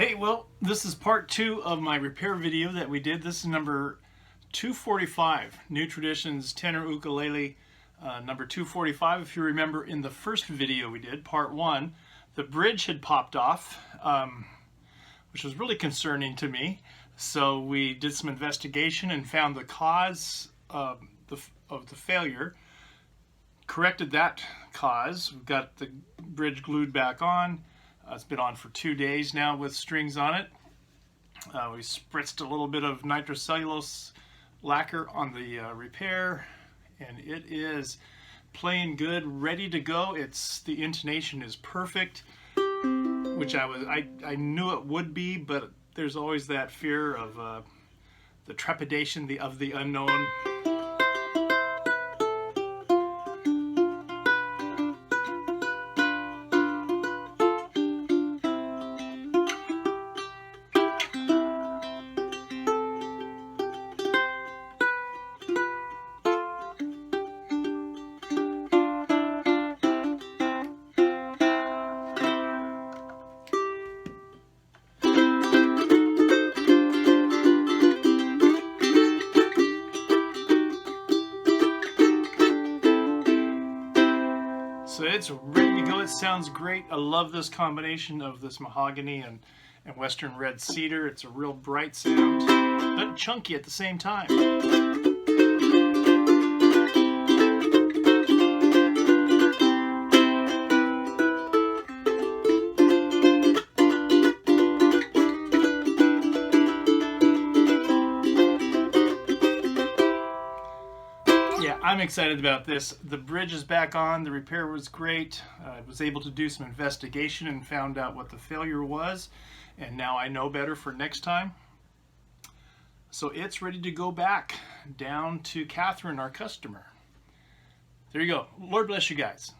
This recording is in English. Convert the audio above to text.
Hey, well, this is part 2 of my repair video that we did. This is number 245, New Traditions Tenor Ukulele, number 245. If you remember in the first video we did, part 1, the bridge had popped off, which was really concerning to me. So we did some investigation and found the cause of the failure, corrected that cause. We've got the bridge glued back on. It's been on for 2 days now with strings on it. We spritzed a little bit of nitrocellulose lacquer on the repair, and it is playing good, ready to go. The intonation is perfect, which I knew it would be, but there's always that fear of the trepidation of the unknown. So it's ready to go. It sounds great. I love this combination of this mahogany and western red cedar. It's a real bright sound, but chunky at the same time. Yeah, I'm excited about this. The bridge is back on. The repair was great. I was able to do some investigation and found out what the failure was, and now I know better for next time. So it's ready to go back down to Catherine, our customer. There you go. Lord bless you guys.